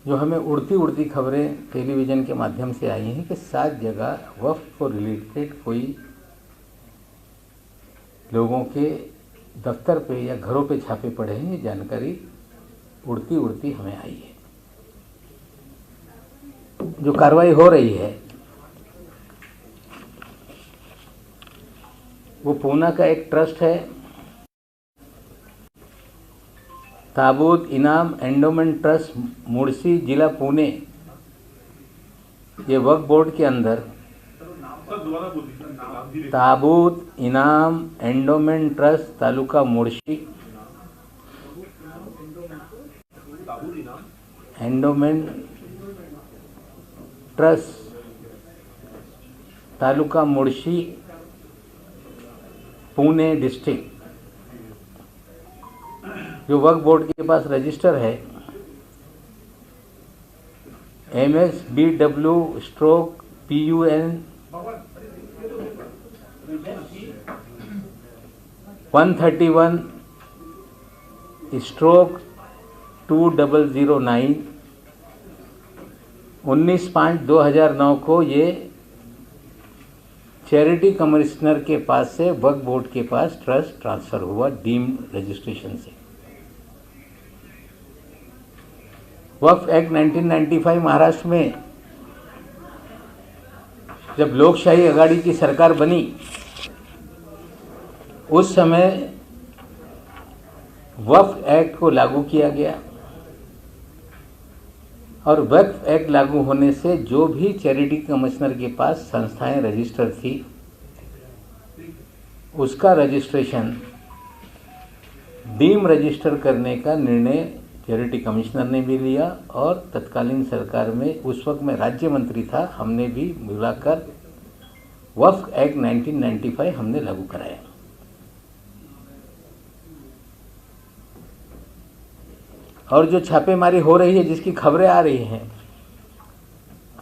जो हमें उड़ती उड़ती खबरें टेलीविज़न के माध्यम से आई हैं कि 7 जगह वक्फ को रिलेटेड कोई लोगों के दफ्तर पे या घरों पे छापे पड़े हैं। ये जानकारी उड़ती उड़ती हमें आई है। जो कार्रवाई हो रही है वो पूना का एक ट्रस्ट है, ताबूत इनाम एंडोमेंट ट्रस्ट, मुड़सी, जिला पुणे। ये वक्फ बोर्ड के अंदर Tabut Inam endowment trust, taluka Mudsi, endowment trust, taluka Mudsi, Pune district, जो वक्फ बोर्ड के पास रजिस्टर है MSBW/PUN 131/2009, 19/5/2009 को ये चैरिटी कमिश्नर के पास से वक्फ बोर्ड के पास ट्रस्ट ट्रांसफ़र हुआ डीम्ड रजिस्ट्रेशन से। वक्फ एक्ट 1995 महाराष्ट्र में जब लोकशाही आघाड़ी की सरकार बनी उस समय वक्फ एक्ट को लागू किया गया और वक्फ एक्ट लागू होने से जो भी चैरिटी कमिश्नर के पास संस्थाएं रजिस्टर थी उसका रजिस्ट्रेशन डीम रजिस्टर करने का निर्णय चैरिटी कमिश्नर ने भी लिया और तत्कालीन सरकार में उस वक्त मैं राज्य मंत्री था, हमने भी मिलाकर वक्फ एक्ट 1995 हमने लागू कराया। और जो छापेमारी हो रही है, जिसकी खबरें आ रही हैं,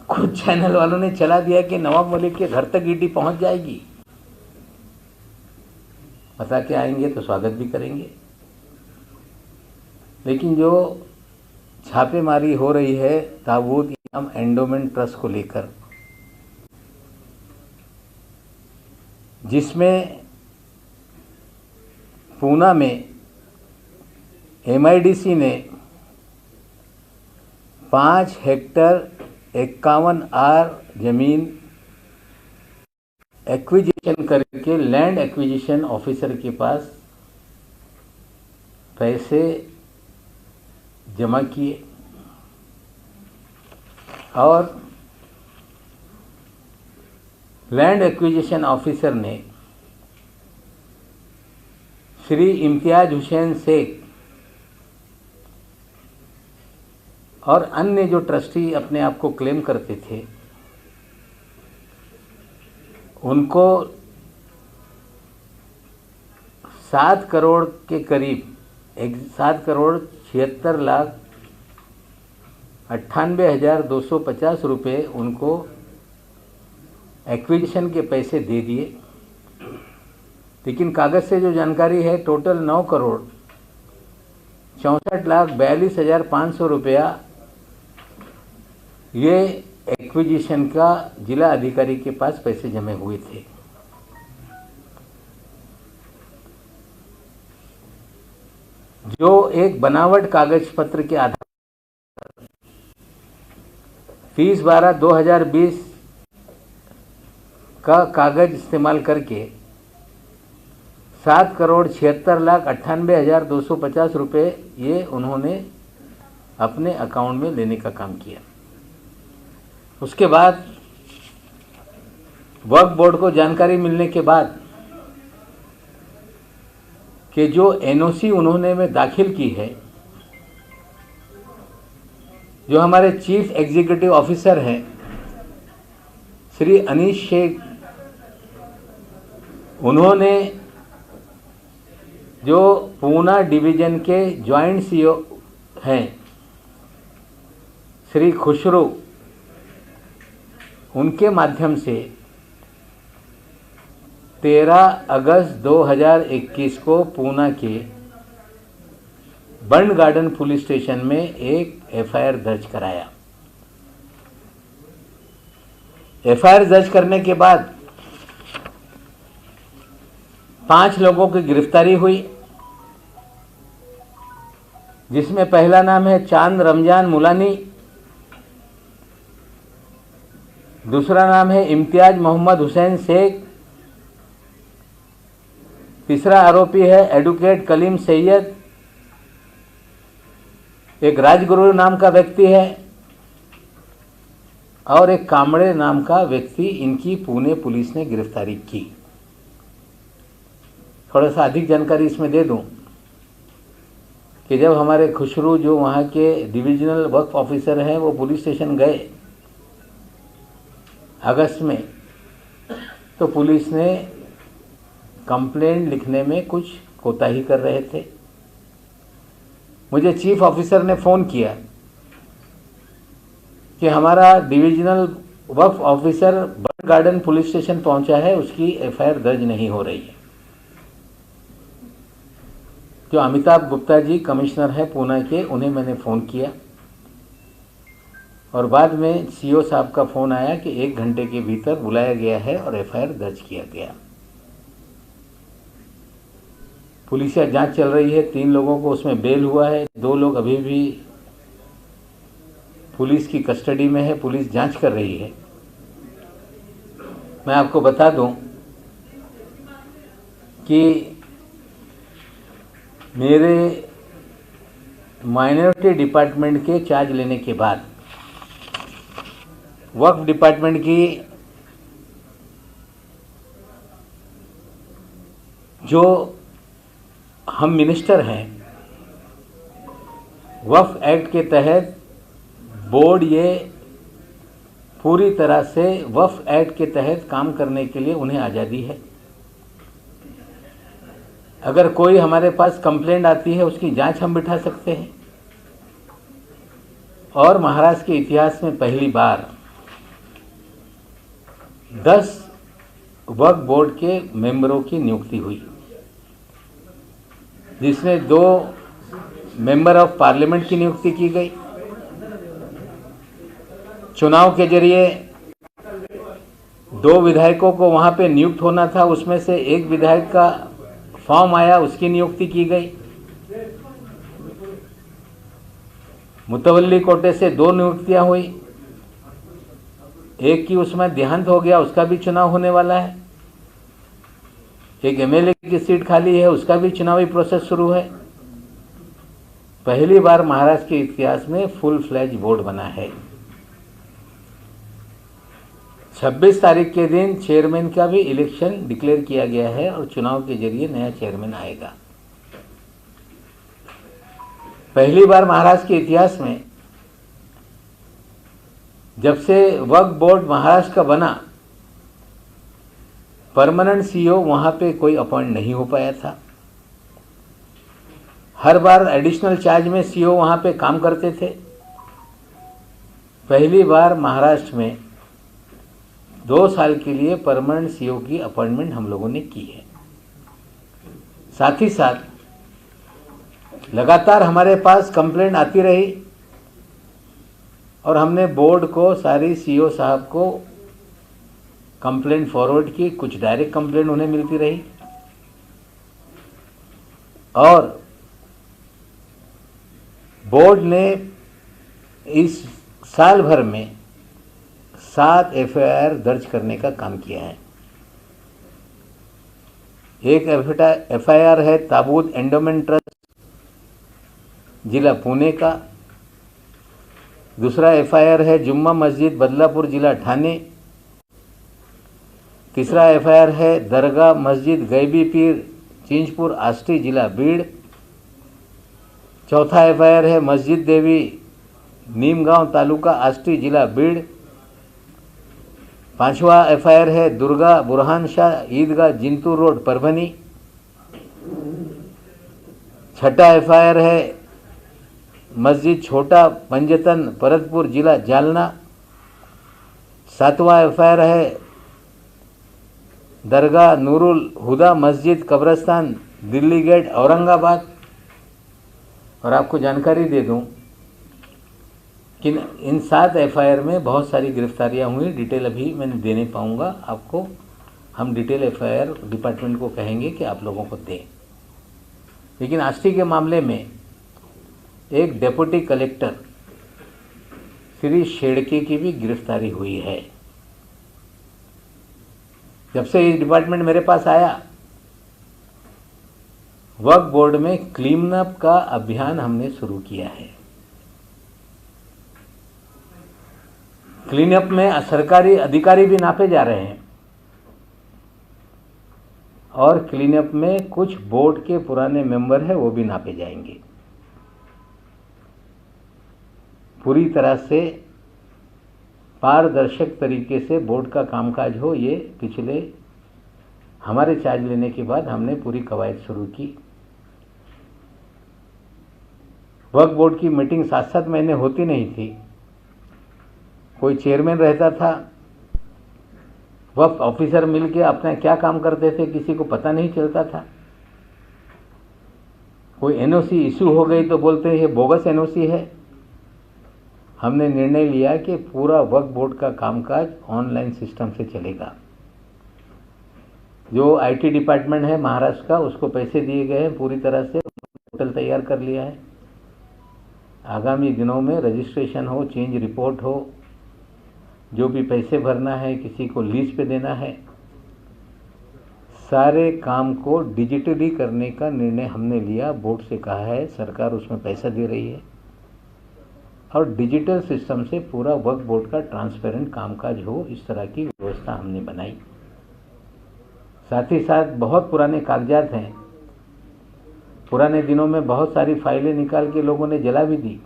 कुछ चैनल वालों ने चला दिया कि नवाब मलिक के घर तक ईडी पहुंच जाएगी। बता के आएंगे तो स्वागत भी करेंगे, लेकिन जो छापेमारी हो रही है ताबूत इनाम एंडोमेंट ट्रस्ट को लेकर, जिसमें पूना में MIDC ने 5 हेक्टर 51 आर जमीन एक्विजिशन करके लैंड एक्विजिशन ऑफिसर के पास पैसे जमा किए और लैंड एक्विजिशन ऑफिसर ने श्री इम्तियाज हुसैन शेख और अन्य जो ट्रस्टी अपने आप को क्लेम करते थे उनको 7 करोड़ के करीब 7,98,98,250 रुपये उनको एक्विजिशन के पैसे दे दिए। लेकिन कागज़ से जो जानकारी है टोटल 9,64,42,500 रुपया ये एक्विजिशन का जिला अधिकारी के पास पैसे जमे हुए थे। जो एक बनावट कागज पत्र के आधार पर 30/12/2020 का कागज इस्तेमाल करके 7,76,98,250 रुपये ये उन्होंने अपने अकाउंट में लेने का काम किया। उसके बाद वक्फ बोर्ड को जानकारी मिलने के बाद कि जो NOC उन्होंने में दाखिल की है, जो हमारे चीफ एग्जीक्यूटिव ऑफिसर हैं श्री अनीश शेख, उन्होंने जो पूना डिवीज़न के जॉइंट CEO हैं श्री खुशरू, उनके माध्यम से 13 अगस्त 2021 को पूना के बर्न गार्डन पुलिस स्टेशन में एक एफआईआर दर्ज कराया। एफआईआर दर्ज करने के बाद 5 लोगों की गिरफ्तारी हुई, जिसमें पहला नाम है चांद रमजान मुलानी, दूसरा नाम है इम्तियाज मोहम्मद हुसैन शेख, तीसरा आरोपी है एडवोकेट कलीम सैयद, एक राजगुरु नाम का व्यक्ति है और एक कामड़े नाम का व्यक्ति। इनकी पुणे पुलिस ने गिरफ्तारी की। थोड़ा सा अधिक जानकारी इसमें दे दूं कि जब हमारे खुशरू जो वहाँ के डिविजनल वक्फ ऑफिसर हैं वो पुलिस स्टेशन गए अगस्त में, तो पुलिस ने कंप्लेंट लिखने में कुछ कोताही कर रहे थे। मुझे चीफ ऑफिसर ने फ़ोन किया कि हमारा डिविजनल वक्फ ऑफिसर बर्न गार्डन पुलिस स्टेशन पहुंचा है, उसकी एफआईआर दर्ज नहीं हो रही है। जो अमिताभ गुप्ता जी कमिश्नर हैं पूना के, उन्हें मैंने फ़ोन किया और बाद में सीओ साहब का फ़ोन आया कि 1 घंटे के भीतर बुलाया गया है और एफआईआर दर्ज किया गया। पुलिसिया जांच चल रही है। 3 लोगों को उसमें बेल हुआ है, 2 लोग अभी भी पुलिस की कस्टडी में है, पुलिस जांच कर रही है। मैं आपको बता दूं कि मेरे माइनॉरिटी डिपार्टमेंट के चार्ज लेने के बाद वक्फ डिपार्टमेंट की जो हम मिनिस्टर हैं, वक्फ एक्ट के तहत बोर्ड ये पूरी तरह से वक्फ एक्ट के तहत काम करने के लिए उन्हें आज़ादी है। अगर कोई हमारे पास कंप्लेंट आती है उसकी जांच हम बिठा सकते हैं। और महाराष्ट्र के इतिहास में पहली बार 10 वक्फ बोर्ड के मेंबरों की नियुक्ति हुई, जिसमें 2 मेंबर ऑफ पार्लियामेंट की नियुक्ति की गई। चुनाव के जरिए 2 विधायकों को वहां पे नियुक्त होना था, उसमें से एक विधायक का फॉर्म आया, उसकी नियुक्ति की गई। मुतवल्ली कोटे से 2 नियुक्तियां हुई, एक की उसमें देहांत हो गया, उसका भी चुनाव होने वाला है। एक एमएलए की सीट खाली है, उसका भी चुनावी प्रोसेस शुरू है। पहली बार महाराष्ट्र के इतिहास में फुल फ्लैज बोर्ड बना है। 26 तारीख के दिन चेयरमैन का भी इलेक्शन डिक्लेयर किया गया है और चुनाव के जरिए नया चेयरमैन आएगा। पहली बार महाराष्ट्र के इतिहास में जब से वक्फ बोर्ड महाराष्ट्र का बना, परमानेंट सीईओ वहां पे कोई अपॉइंट नहीं हो पाया था। हर बार एडिशनल चार्ज में सीईओ वहां पे काम करते थे। पहली बार महाराष्ट्र में 2 साल के लिए परमानेंट सीईओ की अपॉइंटमेंट हम लोगों ने की है। साथ ही साथ लगातार हमारे पास कंप्लेंट आती रही और हमने बोर्ड को, सारी सीईओ साहब को कंप्लेंट फॉरवर्ड की। कुछ डायरेक्ट कंप्लेंट उन्हें मिलती रही और बोर्ड ने इस साल भर में 7 एफआईआर दर्ज करने का काम किया है। एक एफआईआर है ताबूत एंडोमेंट ट्रस्ट जिला पुणे का, दूसरा एफआईआर है जुम्मा मस्जिद बदलापुर जिला ठाणे, तीसरा एफआईआर है दरगाह मस्जिद गैबी पीर चिंचपुर आष्टी जिला बीड़, चौथा एफआईआर है मस्जिद देवी नीमगांव तालुका आष्टी जिला बीड़, पांचवा एफआईआर है दुर्गा बुरहान शाह ईदगाह जिंतूर रोड परभनी, छठा एफआईआर है मस्जिद छोटा पंजतन परतपुर जिला जालना, सातवां एफआईआर है दरगाह नूरुल हुदा मस्जिद कब्रस्तान दिल्ली गेट औरंगाबाद, और आपको जानकारी दे दूं कि इन 7 एफआईआर में बहुत सारी गिरफ्तारियां हुई। डिटेल अभी मैं दे नहीं पाऊँगा आपको, हम डिटेल एफआईआर डिपार्टमेंट को कहेंगे कि आप लोगों को दें। लेकिन आष्टी के मामले में एक डेप्यूटी कलेक्टर श्री शेड़के की भी गिरफ्तारी हुई है। जब से ये डिपार्टमेंट मेरे पास आया, वक्फ बोर्ड में क्लीन अप का अभियान हमने शुरू किया है। क्लीन अप में सरकारी अधिकारी भी नापे जा रहे हैं और क्लीन अप में कुछ बोर्ड के पुराने मेंबर हैं, वो भी नापे जाएंगे। पूरी तरह से पारदर्शक तरीके से बोर्ड का कामकाज हो, ये पिछले हमारे चार्ज लेने के बाद हमने पूरी कवायद शुरू की। वक्फ बोर्ड की मीटिंग 7-7 महीने होती नहीं थी। कोई चेयरमैन रहता था, वक्फ ऑफिसर मिलके अपना क्या काम करते थे किसी को पता नहीं चलता था। कोई एनओसी इशू हो गई तो बोलते हैं ये बोगस एनओसी है। हमने निर्णय लिया कि पूरा वक्फ बोर्ड का कामकाज ऑनलाइन सिस्टम से चलेगा। जो आईटी डिपार्टमेंट है महाराष्ट्र का, उसको पैसे दिए गए हैं, पूरी तरह से पोर्टल तैयार कर लिया है। आगामी दिनों में रजिस्ट्रेशन हो, चेंज रिपोर्ट हो, जो भी पैसे भरना है, किसी को लीज पे देना है, सारे काम को डिजिटली करने का निर्णय हमने लिया। बोर्ड से कहा है, सरकार उसमें पैसा दे रही है और डिजिटल सिस्टम से पूरा वक्फ बोर्ड का ट्रांसपेरेंट कामकाज हो, इस तरह की व्यवस्था हमने बनाई। साथ ही साथ बहुत पुराने कागजात हैं, पुराने दिनों में बहुत सारी फाइलें निकाल के लोगों ने जला भी दी।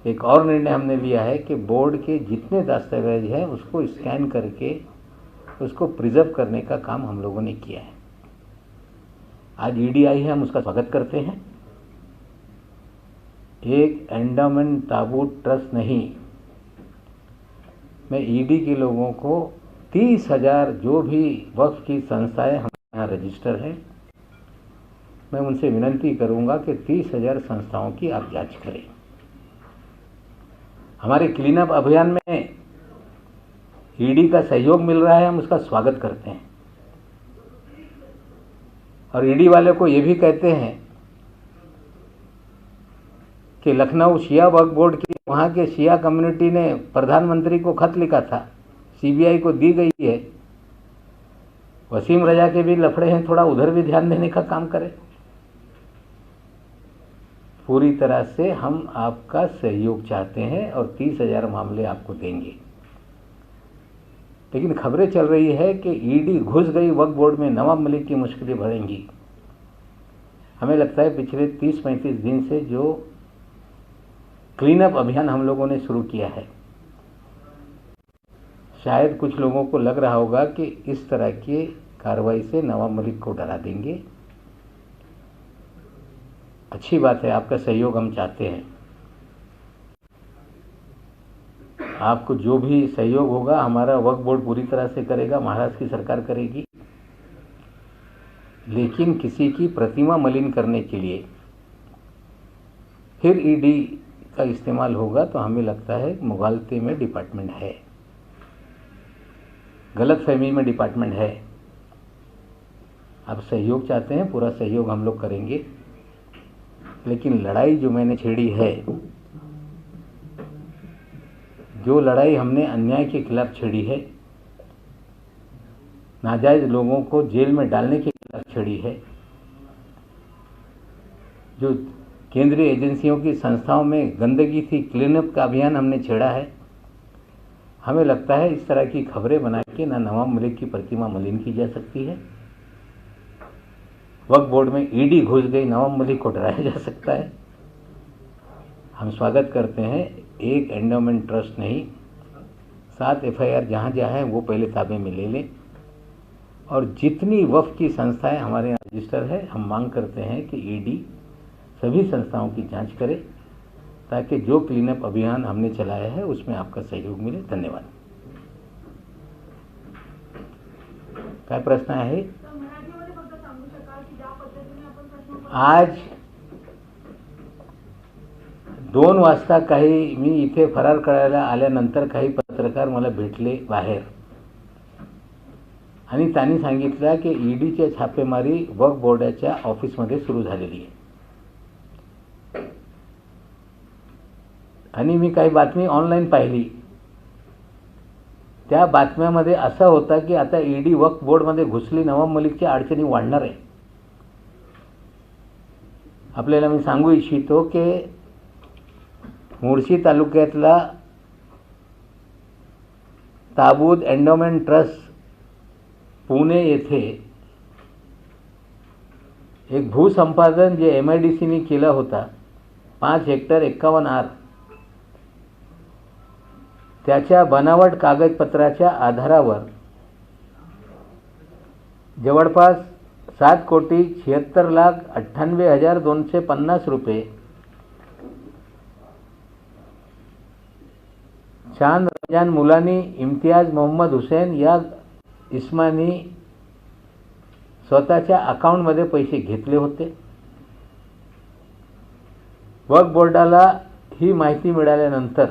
एक और निर्णय हमने लिया है कि बोर्ड के जितने दस्तावेज हैं उसको स्कैन करके उसको प्रिजर्व करने का काम हम लोगों ने किया है। आज ईडी आई है, हम उसका स्वागत करते हैं। एक एंडोमेंट ताबूत ट्रस्ट नहीं, मैं ईडी के लोगों को 30,000 जो भी वक्फ की संस्थाएं हमारे यहाँ रजिस्टर हैं, मैं उनसे विनती करूंगा कि 30,000 संस्थाओं की आप जांच करें। हमारे क्लीन अप अभियान में ईडी का सहयोग मिल रहा है, हम उसका स्वागत करते हैं। और ईडी वाले को ये भी कहते हैं कि लखनऊ शिया वक्फ बोर्ड की वहाँ के शिया कम्युनिटी ने प्रधानमंत्री को खत लिखा था, सीबीआई को दी गई है। वसीम रजा के भी लफड़े हैं, थोड़ा उधर भी ध्यान देने का काम करें। पूरी तरह से हम आपका सहयोग चाहते हैं और 30,000 मामले आपको देंगे। लेकिन खबरें चल रही है कि ईडी घुस गई वक्फ बोर्ड में, नवाब मलिक की मुश्किलें बढ़ेंगी। हमें लगता है पिछले 30-35 दिन से जो क्लीन अप अभियान हम लोगों ने शुरू किया है, शायद कुछ लोगों को लग रहा होगा कि इस तरह की कार्रवाई से नवाब मलिक को डरा देंगे। अच्छी बात है, आपका सहयोग हम चाहते हैं। आपको जो भी सहयोग होगा हमारा वक्फ बोर्ड पूरी तरह से करेगा, महाराष्ट्र की सरकार करेगी। लेकिन किसी की प्रतिमा मलिन करने के लिए फिर ईडी का इस्तेमाल होगा तो हमें लगता है मुगालते में डिपार्टमेंट है, गलतफहमी में डिपार्टमेंट है। आप सहयोग चाहते हैं, पूरा सहयोग हम लोग करेंगे। लेकिन लड़ाई जो मैंने छेड़ी है, जो लड़ाई हमने अन्याय के खिलाफ छेड़ी है, नाजायज लोगों को जेल में डालने के खिलाफ छेड़ी है, जो केंद्रीय एजेंसियों की संस्थाओं में गंदगी थी, क्लीनअप का अभियान हमने छेड़ा है। हमें लगता है इस तरह की खबरें बना के ना नवाब मलिक की प्रतिमा मलिन की जा सकती है, वक्फ बोर्ड में ईडी घुस गई, नवाब मलिक को डराया जा सकता है। हम स्वागत करते हैं, एक एंडोमेंट ट्रस्ट नहीं, 7 एफआईआर जहाँ जहाँ है वो पहले ताबे में ले लें। और जितनी वक्फ की संस्थाएं हमारे यहाँ रजिस्टर है, हम मांग करते हैं कि ईडी सभी संस्थाओं की जांच करे ताकि जो क्लीनअप अभियान हमने चलाया है उसमें आपका सहयोग मिले। धन्यवाद। काय प्रश्न आहे? आज 2 वाजता काही मी इथे फरार करायला आल्यानंतर काही पत्रकार मला भेटले बाहेर आणि त्यांनी सांगितलं की ईडीची छापेमारी वक्फ बोर्डाच्या ऑफिसमध्ये सुरू झालेली आहे. आणि मी काही बातमी ऑनलाईन पाहिली. त्या बातम्यामध्ये असा होता की आता ईडी वक्फ बोर्डमध्ये घुसली, नवाब मलिकच्या अडचणी वाढणार आहे. आपल्याला मी सांगू इच्छितो की मुळशी तालुक्यातला ताबूत एंडोमेंट ट्रस्ट पुणे येथे एक भूसंपादन जे MIDCने केला होता 5 हेक्टर 51 आर, त्याच्या बनावट कागदपत्राच्या आधारावर जवळपास 7,76,98,250 रुपये चांद रमजान मुलानी, इम्तियाज मोहम्मद हुसैन या इस्मानी स्वतःच्या अकाउंटमध्ये पैसे घेतले होते. वक्फ बोर्डाला ही माहिती मिळाल्यानंतर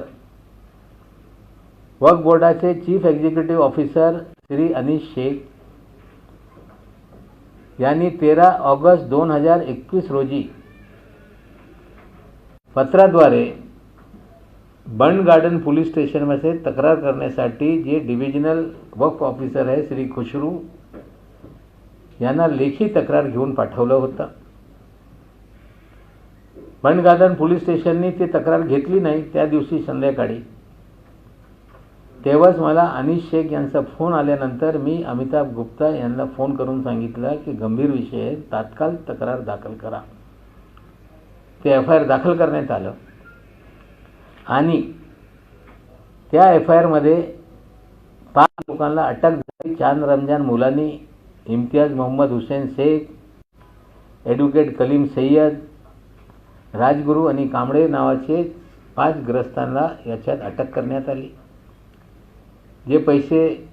वक्फ बोर्डाचे chief executive officer Shri Anish Shaikh यांनी 13 ऑगस्ट 2021 रोजी पत्राद्वारे बंड गार्डन पोलीस स्टेशनमध्ये तक्रार करण्यासाठी जे डिव्हिजनल वक्फ ऑफिसर आहे श्री खुशरू यांना लेखी तक्रार घेऊन पाठवलं होतं. बंड गार्डन पोलीस स्टेशनने ती तक्रार घेतली नाही. त्या दिवशी संध्याकाळी तेव्हाच मला अनीश शेख यांचा फोन आल्यानंतर मी अमिताभ गुप्ता यांना फोन करून सांगितलं की गंभीर विषय आहे, तात्काळ तक्रार दाखल करा. ते FIR दाखल करण्यात आलं आणि त्या FIR मध्ये 5 लोकांना अटक झाली. चांद रमजान मुलानी, इम्तियाज मोहम्मद हुसैन शेख, ॲडव्होकेट कलीम सय्यद, राजगुरू आणि कांबळे नावाचे 5 ग्रस्तांना याच्यात अटक करण्यात आली. जे पैसे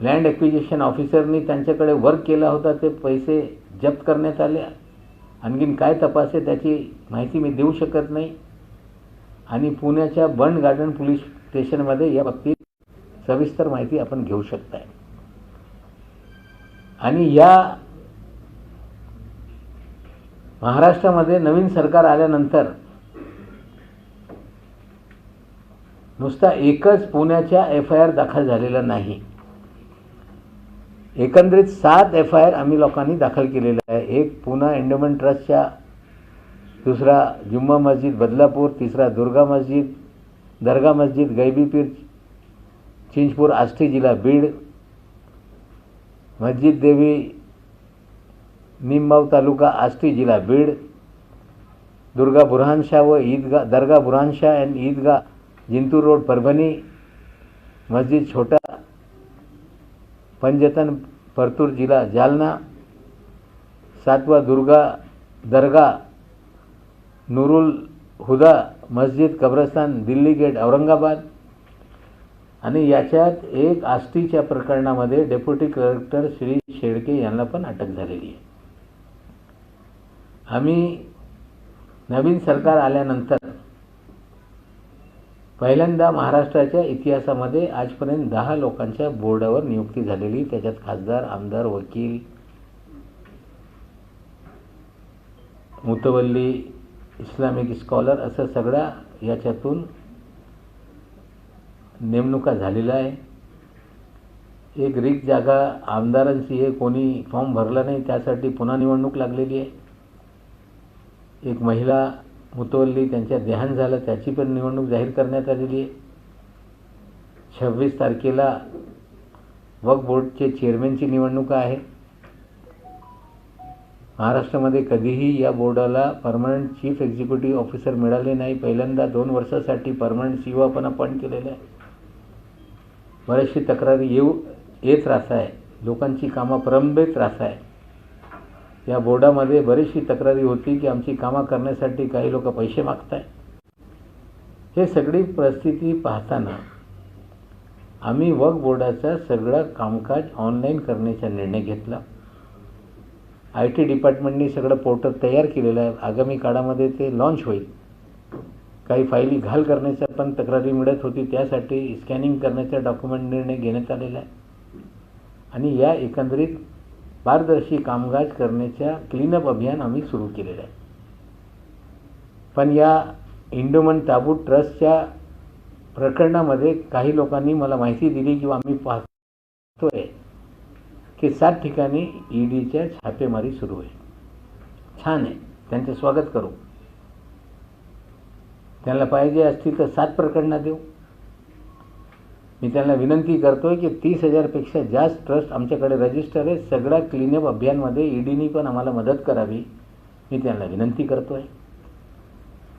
लँड ॲक्विजिशन ऑफिसरनी त्यांच्याकडे वर्क केला होता ते पैसे जप्त करण्यात आले. आणखीन काय तपास आहे त्याची माहिती मी देऊ शकत नाही. आणि पुण्याच्या बंड गार्डन पोलीस स्टेशनमध्ये या बाबतीत सविस्तर माहिती आपण घेऊ शकताय. आणि या महाराष्ट्रामध्ये नवीन सरकार आल्यानंतर नुसता एकच पुण्याच्या FIR दाखल झालेला नाही, एकंदरीत 7 FIR आम्ही लोकांनी दाखल केलेला आहे. एक पुणा एंडोमेंट ट्रस्टच्या, दुसरा जुम्मा मस्जिद बदलापूर, तिसरा दुर्गा मस्जिद, दर्गा मस्जिद गैबी पीर चिंचपूर आष्टी जिल्हा बीड, मस्जिद देवी निमगाव तालुका आष्टी जिल्हा बीड, दुर्गा बुरहानशाह व ईदगाह दर्गा बुरहानशाह एंड ईदगाह जिंतूर रोड परभणी, मस्जिद छोटा पंजतन परतूर जिल्हा जालना, 7वा दुर्गा दर्गा नूरुल हुदा मस्जिद कब्रस्तान दिल्ली गेट औरंगाबाद. आणि याच्यात एक आष्टीच्या प्रकरणामध्ये डेप्युटी कलेक्टर श्री शेळके यांना पण अटक झालेली आहे. आम्ही नवीन सरकार आल्यानंतर पहिल्यांदा महाराष्ट्राच्या इतिहासामध्ये आजपर्यंत 10 लोकांच्या बोर्डावर नियुक्ती झालेली. त्याच्यात खासदार, आमदार, वकील, मुतवल्ली, इस्लामिक स्कॉलर असं सगळ्या याच्यातून नेमणुका झालेल्या आहे. एक रिक्त जागा आमदारांची आहे, कोणी फॉर्म भरला नाही, त्यासाठी पुन्हा निवडणूक लागलेली आहे. एक महिला मुतवल्ली त्यांच्या देहांत झालं, त्याची पण निवडणूक जाहीर करण्यात आलेली आहे. 26 तारखेला वक्फ बोर्डचे चेअरमॅनची निवडणूक आहे. महाराष्ट्रामध्ये कधीही या बोर्डाला परमनंट चीफ एक्झिक्युटिव्ह ऑफिसर मिळाले नाही. पहिल्यांदा 2 वर्षासाठी परमनंट CEO आपण अपॉइंट केलेलं आहे. बरेचशी तक्रारी येत राहत आहे, लोकांची कामं प्रलंबित राहत आहे. या बोर्डामध्ये बरीचशी तक्रारी होती की आमची कामं करण्यासाठी काही लोक पैसे मागत आहेत. हे सगळी परिस्थिती पाहताना आम्ही वक्फ बोर्डाचं सगळं कामकाज ऑनलाईन करण्याचा निर्णय घेतला. IT डिपार्टमेंटनी सगळं पोर्टल तयार केलेलं आहे. आगामी काळामध्ये ते लॉन्च होईल. काही फाईली घाल करण्याच्या पण तक्रारी मिळत होती, त्यासाठी स्कॅनिंग करण्याचा डॉक्युमेंट निर्णय घेण्यात आलेला आहे. आणि या एकंदरीत पारदर्शी कामकाज करण्याच्या क्लीनअप अभियान आम्ही सुरू केलेलं आहे. पण या इंडोमंट ताबूत ट्रस्टच्या प्रकरणामध्ये काही लोकांनी मला माहिती दिली किंवा आम्ही पाहतोय की 7 ठिकाणी ईडीच्या छापेमारी सुरू आहे. छान आहे, त्यांचं स्वागत करू. त्यांना पाहिजे असतील तर 7 प्रकरणं देऊ. मी त्यांना विनंती करतोय की 30,000 पेक्षा जास्त ट्रस्ट आमच्याकडे रजिस्टर आहे. सगळ्या क्लीनअप अभियानमध्ये ईडीनी पण आम्हाला मदत करावी, मी त्यांना विनंती करतोय.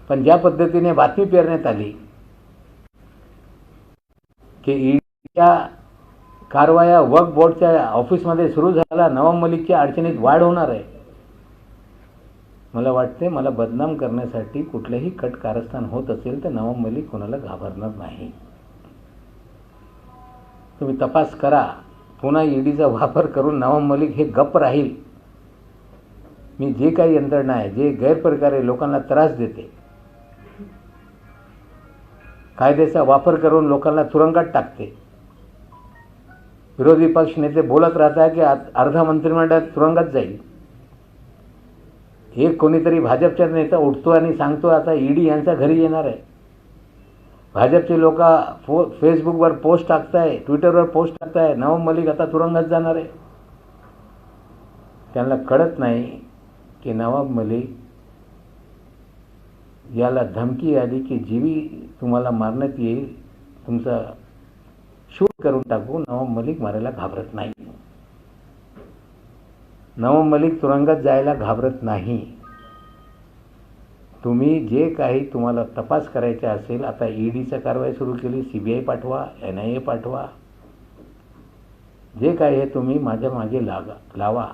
पण ज्या पद्धतीने बातमी पेरण्यात आली की ईडीच्या कारवाया वक्फ बोर्डच्या ऑफिसमध्ये सुरू झाला, नवाब मलिकच्या अडचणीत वाढ होणार आहे, मला वाटते मला बदनाम करण्यासाठी कुठलंही कट कारस्थान होत असेल तर नवाब मलिक कोणाला घाबरणार नाही. तुम्ही तपास करा. पुन्हा ईडीचा वापर करून नवाब मलिक हे गप्प राहील. मी जे काही यंत्रणा आहे, जे गैरप्रकारे लोकांना त्रास देते, कायद्याचा वापर करून लोकांना तुरुंगात टाकते, विरोधी पक्ष नेते बोलत राहतात की अर्धा मंत्रिमंडळ तुरुंगात जाईल. एक कोणीतरी भाजपचा नेता उठतो आणि सांगतो आता ईडी यांच्या घरी येणार आहे. भाजपचे लोक फेसबुकवर पोस्ट टाकताय, ट्विटरवर पोस्ट टाकताय, नवाब मलिक आता तुरुंगात जाणार आहे. त्यांना कळत नाही की नवाब मलिक याला धमकी आली की जीवी तुम्हाला मारण्यात येईल, तुमचा शूट करून टाकू. नवाब मलिक मारायला घाबरत नाही. नवाब मलिक तुरुंगात जायला घाबरत नाही. तुम्ही जे काही तुम्हाला तपास करायचा असेल, आता ईडीचा कारवाई सुरू केली, CBI पाठवा, NIA पाठवा, जे काही हे तुम्ही माझ्या मागे लावा.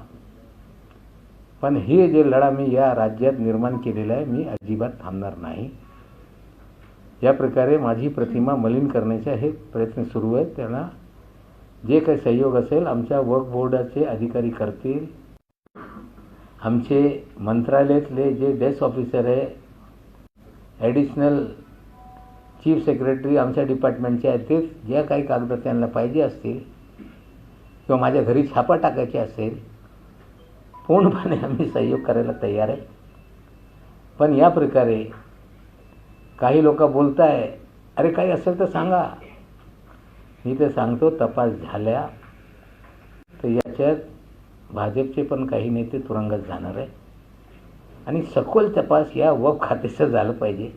पण हे जे लढा मी या राज्यात निर्माण केलेला आहे, मी अजिबात थांबणार नाही. या प्रकारे माझी प्रतिमा मलिन करण्याचे हे प्रयत्न सुरू आहेत. त्यांना जे काही सहयोग असेल आमच्या वक्फ बोर्डाचे अधिकारी करतील. आमचे मंत्रालयातले जे डेस्क ऑफिसर आहे, ॲडिशनल चीफ सेक्रेटरी आमच्या डिपार्टमेंटचे आहेत, ते ज्या काही कागद त्यांना पाहिजे असतील किंवा माझ्या घरी छापा टाकायचे असेल, पूर्णपणे आम्ही सहयोग करायला तयार आहे. पण या प्रकारे काही लोक बोलत आहे, अरे काही असेल तर सांगा. मी ते सांगतो, तपास झाल्या तर याच्यात भाजपचे पण काही नेते तुरुंगात जाणार आहे. आणि सखोल तपास या वक्फ खात्याचं झालं पाहिजे.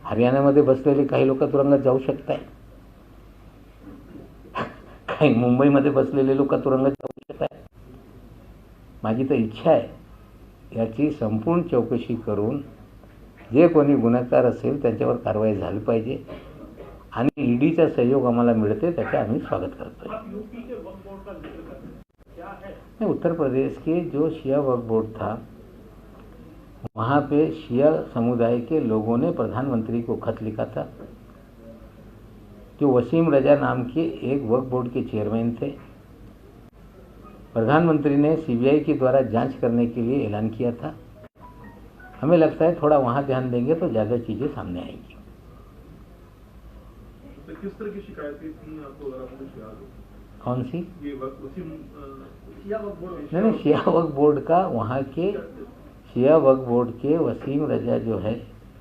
हरियाणामध्ये बसलेले काही लोक तुरुंगात जाऊ शकत आहे, काही मुंबईमध्ये बसलेले लोक तुरुंगात जाऊ शकत आहे. माझी तर इच्छा आहे याची संपूर्ण चौकशी करून जे कोणी गुन्हेगार असेल त्यांच्यावर कारवाई झाली पाहिजे. आणि ईडीचा सहयोग आम्हाला मिळते, त्याचे आम्ही स्वागत करतो. उत्तर प्रदेश के जो शिया वक्फ बोर्ड था, वहाँ पे शिया समुदाय के लोगों ने प्रधानमंत्री को खत लिखा था. जो वसीम रजा नाम के एक वक्फ बोर्ड के चेयरमैन थे, प्रधानमंत्री ने CBI के द्वारा जांच करने के लिए ऐलान किया था. हमें लगता है थोड़ा वहाँ ध्यान देंगे तो ज़्यादा चीज़ें सामने आएंगी. तो किस तरह की शिकायतें थी आपको, अगर आपको याद हो? कौन सी? ये शिया वक्फ बोर्ड, नहीं, शिया वक्फ बोर्ड का, वहाँ के शिया वक्फ बोर्ड के वसीम रजा जो है,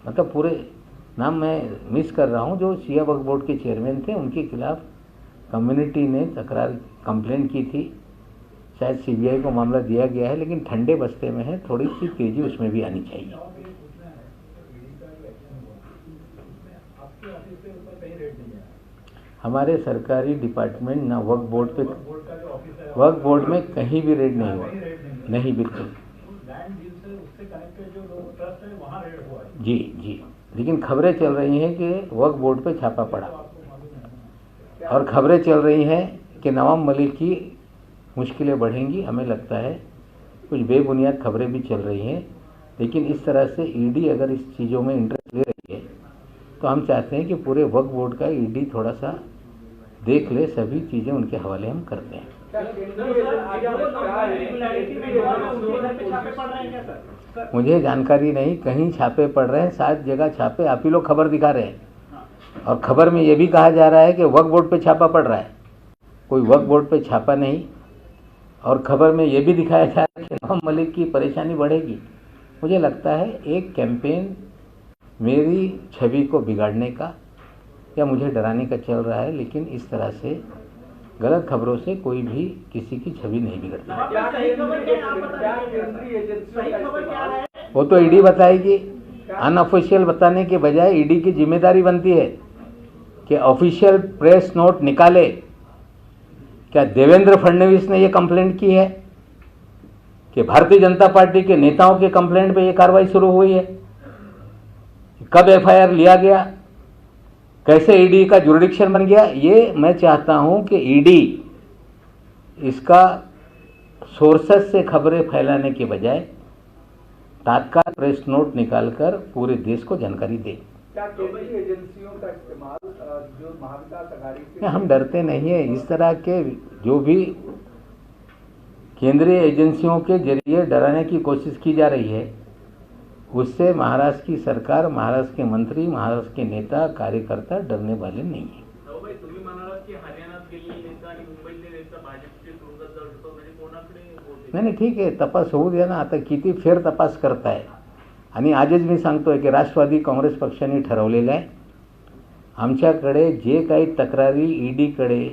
मतलब पूरे नाम मैं मिस कर रहा हूँ, जो शिया वक्फ बोर्ड के चेयरमैन थे, उनके खिलाफ कम्युनिटी ने कंप्लेंट की थी. शायद CBI को मामला दिया गया है, लेकिन ठंडे बस्ते में है, थोड़ी सी तेज़ी उसमें भी आनी चाहिए. हमारे सरकारी डिपार्टमेंट ना वक्फ बोर्ड में कहीं भी रेड नहीं हुआ. नहीं, बिल्कुल जी. लेकिन खबरें चल रही हैं कि वक्फ बोर्ड पे छापा पड़ा, और खबरें चल रही हैं कि नवाब मलिक की मुश्किलें बढ़ेंगी. हमें लगता है कुछ बेबुनियाद खबरें भी चल रही हैं, लेकिन इस तरह से ईडी अगर इस चीज़ों में इंटरेस्ट ले रही है तो हम चाहते हैं कि पूरे वक्फ बोर्ड का ईडी थोड़ा सा देख ले. सभी चीज़ें उनके हवाले हम करते हैं. मुझे जानकारी नहीं, कहीं छापे पड़ रहे हैं, 7 जगह छापे, आप ही लोग खबर दिखा रहे हैं। और खबर में ये भी कहा जा रहा है कि वक्फ बोर्ड पे छापा पड़ रहा है, कोई वक्फ बोर्ड पे छापा नहीं। और खबर में ये भी दिखाया जा रहा है कि नवाब मलिक की परेशानी बढ़ेगी। मुझे लगता है एक कैंपेन मेरी छवि को बिगाड़ने का या मुझे डराने का चल रहा है, लेकिन इस तरह से गलत खबरों से कोई भी किसी की छवि नहीं बिगड़ती। वो तो ईडी बताएगी। अनऑफिशियल बताने के बजाय ईडी की जिम्मेदारी बनती है कि ऑफिशियल प्रेस नोट निकाले। क्या देवेंद्र फडणवीस ने ये कंप्लेंट की है कि भारतीय जनता पार्टी के नेताओं के कंप्लेंट पे ये कार्रवाई शुरू हुई है? कब एफआईआर लिया गया, कैसे ईडी का जुरिडिक्शन बन गया? ये मैं चाहता हूं कि ईडी इसका सोर्सेस से खबरें फैलाने के बजाय तात्काल प्रेस नोट निकालकर पूरे देश को जानकारी दे। क्या केंद्रीय एजेंसियों का इस्तेमाल जो महाविकास आघाड़ी के हम डरते नहीं है। इस तरह के जो भी केंद्रीय एजेंसियों के जरिए डराने की कोशिश की जा रही है, उससे महाराष्ट्र की सरकार, महाराष्ट्र के मंत्री, महाराष्ट्र के नेता कार्यकर्ता डरने वाले नहीं है। तुम्ही म्हणालात की हरियाणात गेलेले नेता आणि मुंबईतले नेता भाजपचे तुरुंगात जाऊ शकतात, म्हणजे कोणाकडे नाही ठीक आहे, तपास होऊ द्या ना। आता किती फेर तपास करताय। आणि आजच मी सांगतोय की राष्ट्रवादी काँग्रेस पक्षाने ठरवलेलं आहे, आमच्याकडे जे काही तक्रारी ईडीकडे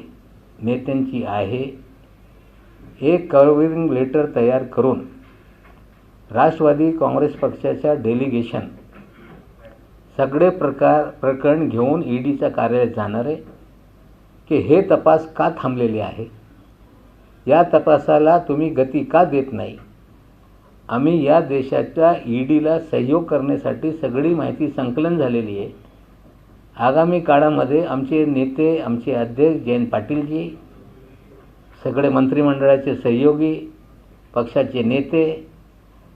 नेत्यांची आहे, एक कव्हरिंग लेटर तयार करून राष्ट्रवादी काँग्रेस पक्षाच्या डेलिगेशन सगळे प्रकरण घेऊन ईडीच्या कार्यालयात जाणार आहे की हे तपास का थांबलेले आहे, या तपासाला तुम्ही गती का देत नाही। आम्ही या देशाच्या ईडीला सहयोग करण्यासाठी सगळी माहिती संकलन झालेली आहे। आगामी काळामध्ये आमचे नेते, आमचे अध्यक्ष जयंत पाटीलजी, सगळे मंत्रिमंडळाचे सहयोगी, पक्षाचे नेते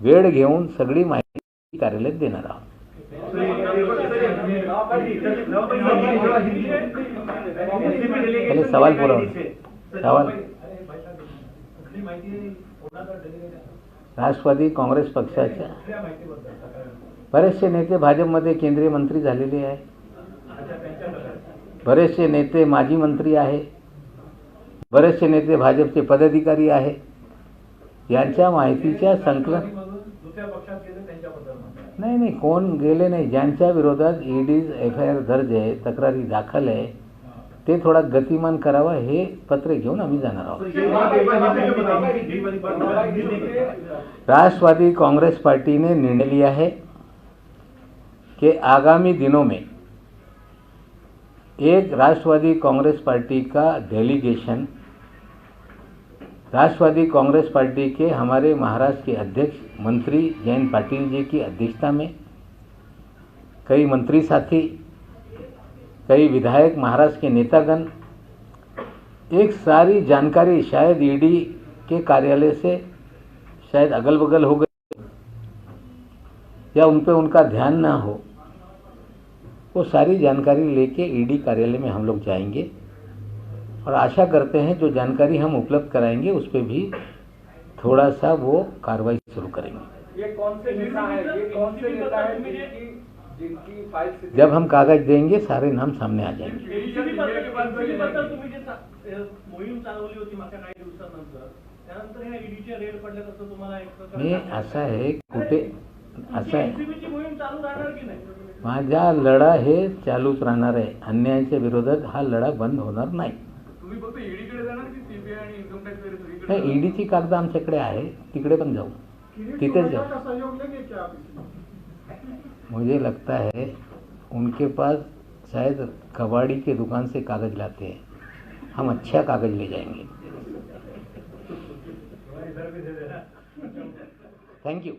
वेळ घेऊन सगळी माहिती कार्यालयात देणार आहोत। पहले सवाल पूरा होना। सवाल राष्ट्रवादी काँग्रेस पक्षाच्या बरेचसे नेते भाजपमध्ये केंद्रीय मंत्री झालेले आहे, बरेचसे नेते माजी मंत्री आहे, बरेचसे नेते भाजपचे पदाधिकारी आहे। यांच्या माहितीच्या संकलन नाही कोण गेले नाही, ज्यांच्या विरोधात ईडी एफआयआर दर्ज आहे, तक्रारी दाखल आहे, ते थोडा गतिमान करावा, हे पत्र घेऊन आम्ही जाणार आहोत। राष्ट्रवादी कांग्रेस पार्टी ने निर्णय लिया है कि आगामी दिनों में एक राष्ट्रवादी कांग्रेस पार्टी का डेलीगेशन राष्ट्रवादी कांग्रेस पार्टी के हमारे महाराष्ट्र के अध्यक्ष मंत्री जयंत पाटिल जी की अध्यक्षता में कई मंत्री साथी, कई विधायक, महाराष्ट्र के नेतागण, एक सारी जानकारी शायद ईडी के कार्यालय से शायद अगल बगल हो गई या उन पे उनका ध्यान ना हो, वो सारी जानकारी लेके ईडी कार्यालय में हम लोग जाएंगे और आशा करते हैं जो जानकारी हम उपलब्ध कराएंगे उस पर भी थोड़ा सा वो कार्रवाई शुरू करेंगे। ये कौन से नेता है, ये कौन से नेता है जिनकी फाइल से जब हम कागज देंगे सारे नाम सामने आ जाएंगे। मोहीम चालवली होती मागच्या काही दिवसानंतर, त्यानंतर ह्या ईडीच्या रेड पडल्यात असं तुम्हाला एक प्रकार मी असं आहे, कुठे असं आहे, एसीबीची मोहीम चालू राहणार की नाही? माझा लढा हे चालूच राहणार आहे। अन्यायाच्या विरोधात हा लढा बंद होणार नाही। तुम्ही फक्त ईडीकडे जाणार की सीबीआय आणि इन्कम टॅक्स वगैरे सगळीकडे? नाही, ईडीची कागद आमच्याकडे आहे, तिकडे पण जाऊ, तिथेच जाऊ। सहयोग लेंगे क्या आप? मुझे लगता है उनके पास शायद कबाड़ी के दुकान से कागज लाते हैं, हम अच्छा कागज ले जाएंगे। Thank you.